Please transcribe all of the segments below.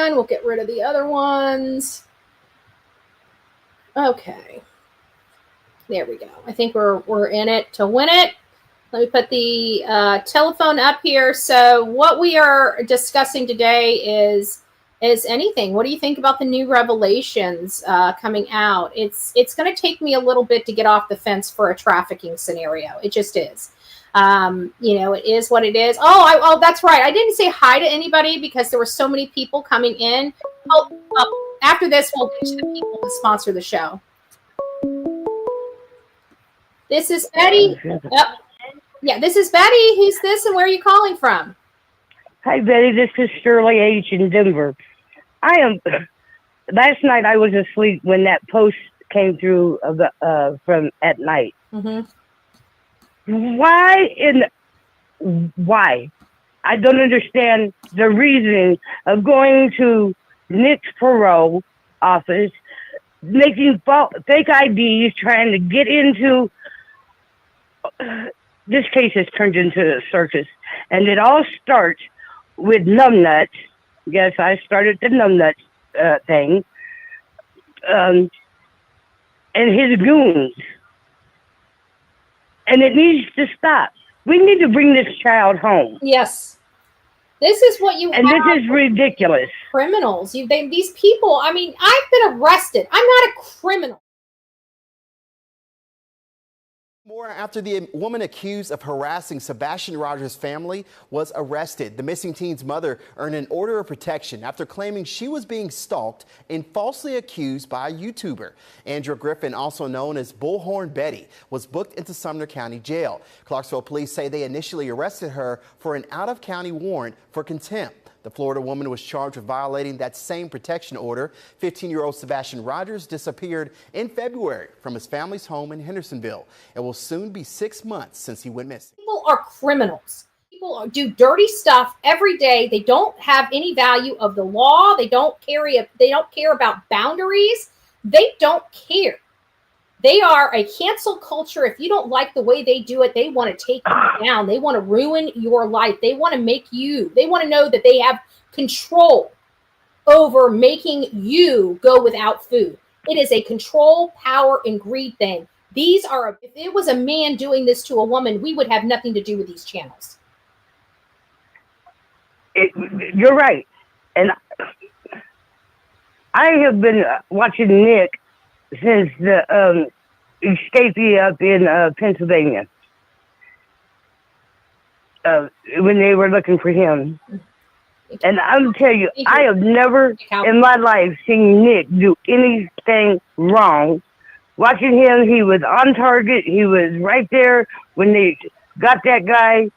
fine. We'll get rid of the other ones. Okay. There we go. I think we're in it to win it. Let me put the telephone up here. So what we are discussing today is anything. What do you think about the new revelations coming out? It's going to take me a little bit to get off the fence for a trafficking scenario. It just is. It is what it is. Oh, that's right. I didn't say hi to anybody because there were so many people coming in. After this, we'll get to the people who sponsor the show. This is Betty. Yep. Yeah, this is Betty. Who's this and where are you calling from? Hi, Betty. This is Shirley H. in Denver. Last night I was asleep when that post came through from at night. Mm-hmm. Why? I don't understand the reasoning of going to Nick's parole office, making fake IDs, trying to get into... This case has turned into a circus, and it all starts with numbnuts. Yes, I started the numbnuts thing, and his goons. And it needs to stop. We need to bring this child home. Yes. This is what you and have. This is ridiculous. Criminals. These people, I mean, I've been arrested. I'm not a criminal. More after the woman accused of harassing Sebastian Rogers' family was arrested. The missing teen's mother earned an order of protection after claiming she was being stalked and falsely accused by a YouTuber. Andrea Griffin, also known as Bullhorn Betty, was booked into Sumner County Jail. Clarksville police say they initially arrested her for an out-of-county warrant for contempt. The Florida woman was charged with violating that same protection order. 15-year-old Sebastian Rogers disappeared in February from his family's home in Hendersonville. It will soon be 6 months since he went missing. People are criminals. People do dirty stuff every day. They don't have any value of the law. They don't care about boundaries. They don't care. They are a cancel culture. If you don't like the way they do it, they want to take you down. They want to ruin your life. They want to they want to know that they have control over making you go without food. It is a control, power, and greed thing. If it was a man doing this to a woman, we would have nothing to do with these channels. You're right. And I have been watching Nick since the escapee up in Pennsylvania, when they were looking for him. And I'll tell you, I have never in my life seen Nick do anything wrong. Watching him, he was on target. He was right there when they got that guy.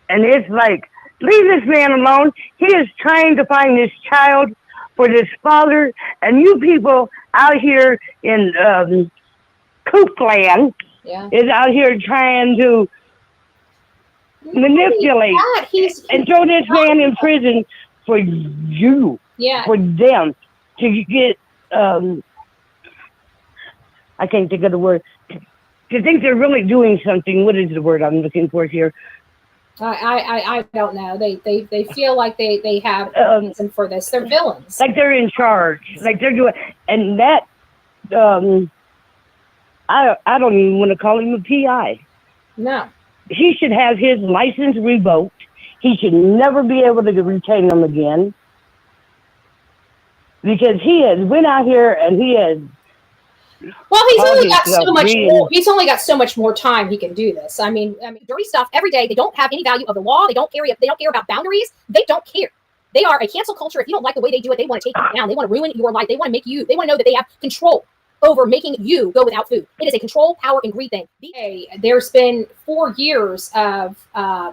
And it's like, leave this man alone. He is trying to find this child for this father, and you people out here in Coopland is out here trying to manipulate and throw this man in prison for for them to get, I can't think of the word, to think they're really doing something. What is the word I'm looking for here? I don't know. They feel like they have reason for this. They're villains. Like they're in charge. Like they're doing, and that I don't even want to call him a PI. No. He should have his license revoked. He should never be able to retain them again, because he has went out here and he has. Well, he's only got so much more. He's only got so much more time he can do this. I mean, dirty stuff every day. They don't have any value of the law. They don't care about boundaries. They don't care. They are a cancel culture. If you don't like the way they do it, they want to take you down. They want to ruin your life. They want to they want to know that they have control over making you go without food. It is a control, power, and greed thing. There's been 4 years of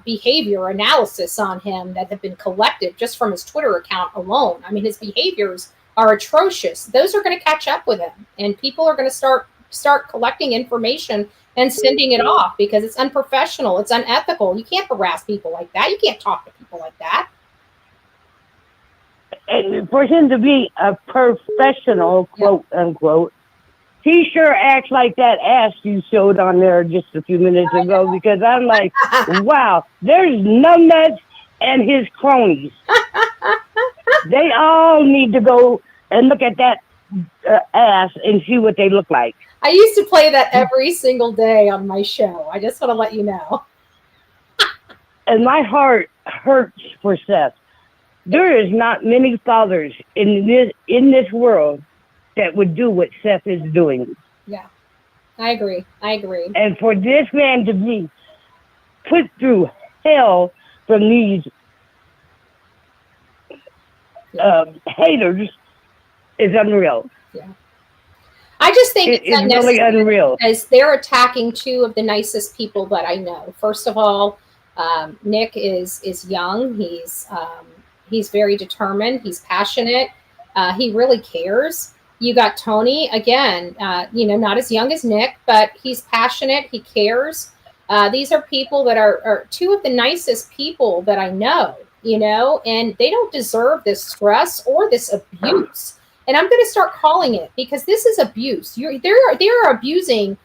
behavior analysis on him that have been collected just from his Twitter account alone. I mean, his behaviors are atrocious. Those are going to catch up with him, and people are going to start collecting information and sending it off because it's unprofessional. It's unethical. You can't harass people like that. You can't talk to people like that. And for him to be a professional, quote unquote, he sure acts like that ass you showed on there just a few minutes ago, because I'm like, wow, there's numbnuts and his cronies. They all need to go and look at that ass and see what they look like. I used to play that every single day on my show. I just want to let you know. And my heart hurts for Seth. There is not many fathers in this world that would do what Seth is doing. Yeah, I agree. And for this man to be put through hell from these haters is unreal. Yeah. I just think it's really unreal because they're attacking two of the nicest people that I know. First of all, Nick is young. He's very determined. He's passionate. He really cares. You got Tony again. Not as young as Nick, but he's passionate. He cares. These are people that are two of the nicest people that I know. And they don't deserve this stress or this abuse. And I'm going to start calling it, because this is abuse. They're abusing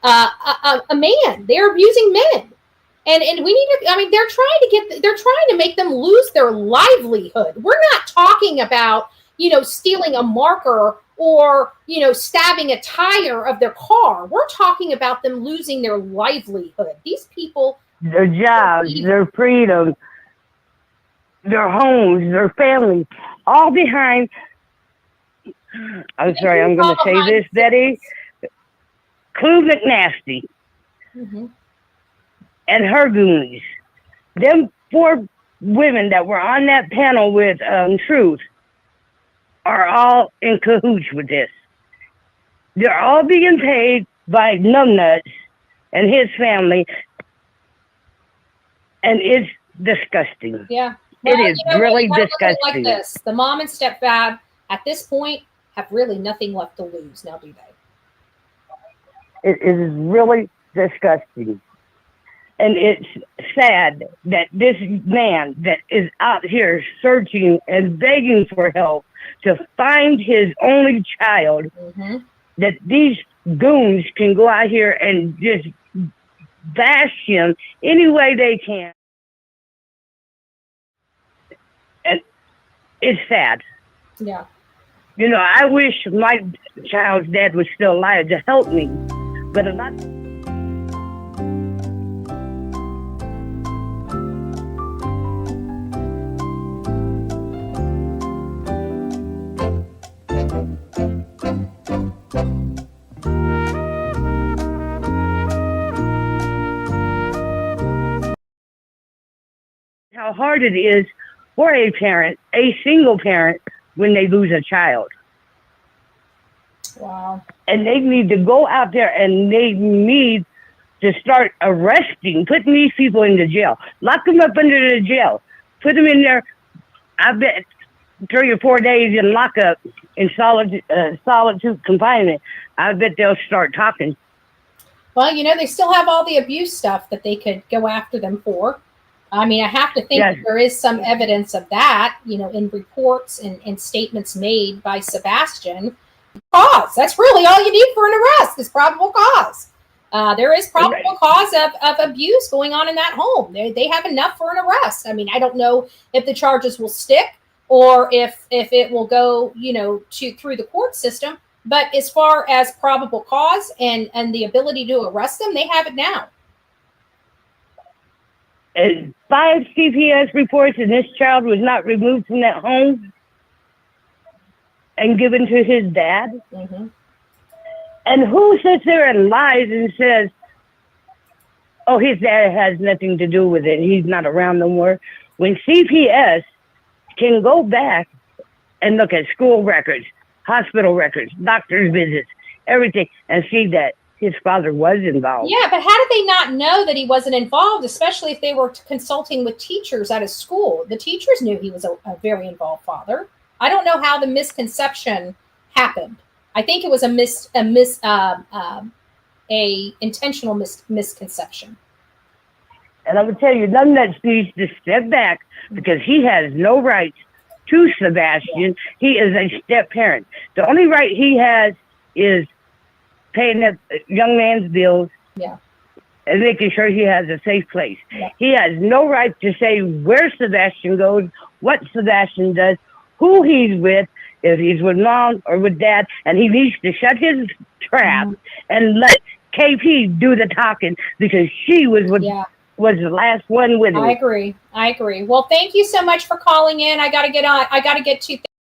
a man. They're abusing men, and we need to. I mean, they're trying to make them lose their livelihood. We're not talking about stealing a marker or stabbing a tire of their car. We're talking about them losing their livelihood. These people, their jobs, their freedom, their homes, their families, all behind. I'm sorry, I'm going to say this, Betty. Clue McNasty and her goonies. Them 4 women that were on that panel with Truth are all in cahoots with this. They're all being paid by Numbnuts and his family, and it's disgusting. Yeah. Well, it is really disgusting. Like this. The mom and stepdad at this point have really nothing left to lose, now do they? It is really disgusting. And it's sad that this man that is out here searching and begging for help to find his only child, that these goons can go out here and just bash him any way they can. And it's sad. Yeah. I wish my child's dad was still alive to help me, but I'm not. How hard it is for a parent, a single parent, when they lose a child. Wow. And they need to go out there and they need to start arresting, putting these people into jail. Lock them up under the jail. Put them in there, I bet, 3 or 4 days in lockup in solitude confinement. I bet they'll start talking. Well, they still have all the abuse stuff that they could go after them for. I mean, I have to think that there is some evidence of that, in reports and statements made by Sebastian. Cause. That's really all you need for an arrest is probable cause. There is probable cause of abuse going on in that home. They have enough for an arrest. I mean, I don't know if the charges will stick or if it will go, through the court system. But as far as probable cause and the ability to arrest them, they have it now. 5 CPS reports, and this child was not removed from that home and given to his dad. And who sits there and lies and says, oh, his dad has nothing to do with it, he's not around no more, when CPS can go back and look at school records, hospital records, doctor's visits, everything, and see that his father was involved. Yeah, but how did they not know that he wasn't involved, especially if they were consulting with teachers at his school? The teachers knew he was a very involved father. I don't know how the misconception happened. I think it was a intentional misconception. And I would tell you, Numbnuts needs to step back because he has no rights to Sebastian. He is a step parent. The only right he has is paying that young man's bills and making sure he has a safe place. He has no right to say where Sebastian goes, what Sebastian does, who he's with, if he's with mom or with dad, and he needs to shut his trap and let KP do the talking because she was was the last one with him. I agree. Well, thank you so much for calling in. I got to get on. I got to get to